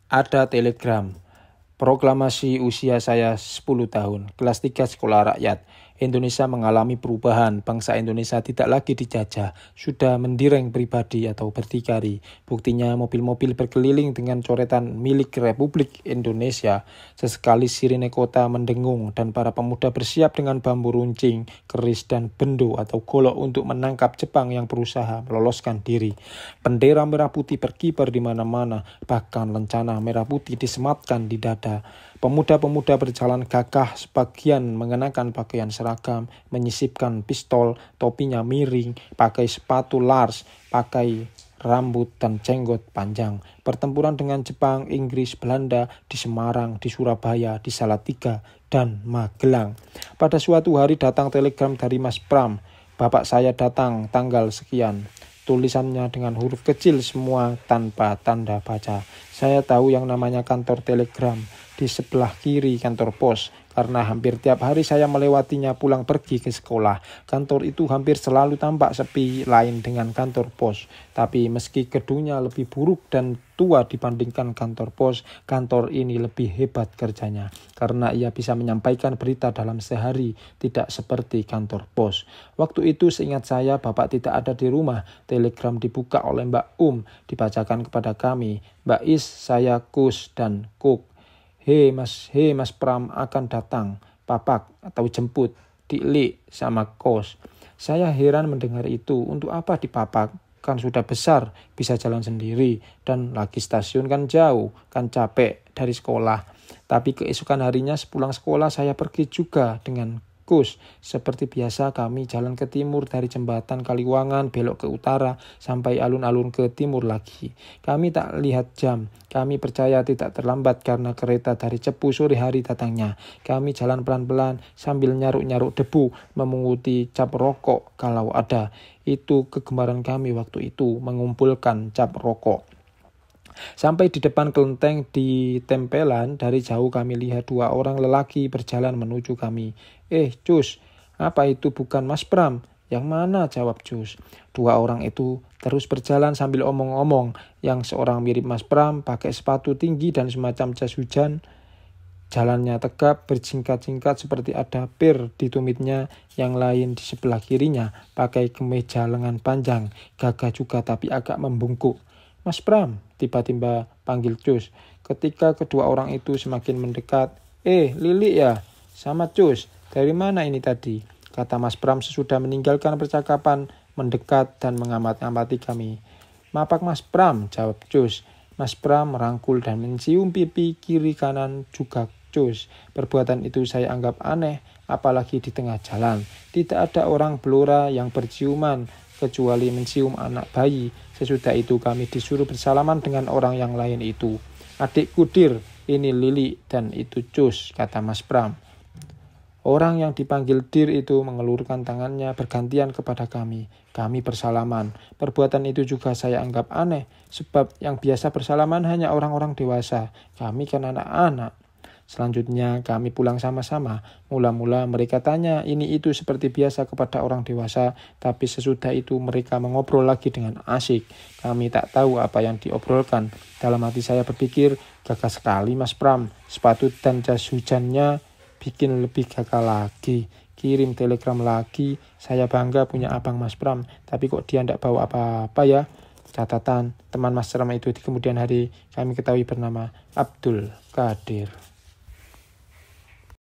Ada telegram. Proklamasi usia saya 10 tahun. Kelas 3 sekolah rakyat. Indonesia mengalami perubahan. Bangsa Indonesia tidak lagi dijajah. Sudah mendireng pribadi atau berdikari. Buktinya mobil-mobil berkeliling dengan coretan milik Republik Indonesia. Sesekali sirine kota mendengung dan para pemuda bersiap dengan bambu runcing, keris dan bendo atau golok untuk menangkap Jepang yang berusaha meloloskan diri. Bendera merah putih berkibar di mana-mana. Bahkan lencana merah putih disematkan di dada. Pemuda-pemuda berjalan gagah, sebagian mengenakan pakaian seragam, menyisipkan pistol, topinya miring, pakai sepatu Lars, pakai rambut dan jenggot panjang. Pertempuran dengan Jepang, Inggris, Belanda di Semarang, di Surabaya, di Salatiga, dan Magelang. Pada suatu hari datang telegram dari Mas Pram. Bapak saya datang tanggal sekian. Tulisannya dengan huruf kecil semua tanpa tanda baca. Saya tahu yang namanya kantor telegram. Di sebelah kiri kantor pos, karena hampir tiap hari saya melewatinya pulang pergi ke sekolah. Kantor itu hampir selalu tampak sepi, lain dengan kantor pos. Tapi meski gedungnya lebih buruk dan tua dibandingkan kantor pos, kantor ini lebih hebat kerjanya. Karena ia bisa menyampaikan berita dalam sehari, tidak seperti kantor pos. Waktu itu seingat saya bapak tidak ada di rumah. Telegram dibuka oleh Mbak dibacakan kepada kami. Mbak Is, saya Kus dan Kuk. Hei mas Pram akan datang, papak atau jemput, Diklik sama kos. Saya heran mendengar itu, untuk apa dipapak? Kan sudah besar, bisa jalan sendiri, dan lagi stasiun kan jauh, kan capek dari sekolah. Tapi keesokan harinya sepulang sekolah saya pergi juga dengan Kus. Seperti biasa kami jalan ke timur dari jembatan Kaliwangan belok ke utara sampai alun-alun ke timur lagi. Kami tak lihat jam. Kami percaya tidak terlambat karena kereta dari Cepu sore hari datangnya. Kami jalan pelan-pelan sambil nyaruk-nyaruk debu, memunguti cap rokok kalau ada. Itu kegemaran kami waktu itu, mengumpulkan cap rokok. Sampai di depan kelenteng di tempelan, dari jauh kami lihat dua orang lelaki berjalan menuju kami. Cus, apa itu bukan Mas Pram? Yang mana? Jawab Cus. Dua orang itu terus berjalan sambil omong-omong. Yang seorang mirip Mas Pram, pakai sepatu tinggi dan semacam jas hujan. Jalannya tegap, bersingkat-singkat seperti ada pir di tumitnya. Yang lain di sebelah kirinya, pakai kemeja lengan panjang. Gagah juga tapi agak membungkuk. Mas Pram, tiba-tiba panggil Cus. Ketika kedua orang itu semakin mendekat, Lili ya? Sama Cus, dari mana ini tadi? Kata Mas Pram sesudah meninggalkan percakapan, mendekat dan mengamati kami. Mapak Mas Pram, jawab Cus. Mas Pram merangkul dan mencium pipi kiri kanan juga Cus. Perbuatan itu saya anggap aneh, apalagi di tengah jalan. Tidak ada orang belora yang berciuman, kecuali mencium anak bayi. Sesudah itu kami disuruh bersalaman dengan orang yang lain itu. Adikku Dir, ini Lili dan itu Cus, kata Mas Pram. Orang yang dipanggil Dir itu mengelurkan tangannya bergantian kepada kami. Kami bersalaman. Perbuatan itu juga saya anggap aneh, sebab yang biasa bersalaman hanya orang-orang dewasa. Kami kan anak-anak. Selanjutnya kami pulang sama-sama. Mula-mula mereka tanya ini itu seperti biasa kepada orang dewasa, tapi sesudah itu mereka mengobrol lagi dengan asik. Kami tak tahu apa yang diobrolkan. Dalam hati saya berpikir, gagah sekali Mas Pram. Sepatu dan jas hujannya bikin lebih gagah lagi. Kirim telegram lagi. Saya bangga punya abang Mas Pram, tapi kok dia tidak bawa apa-apa ya? Catatan, teman Mas Pram itu di kemudian hari kami ketahui bernama Abdul Qadir.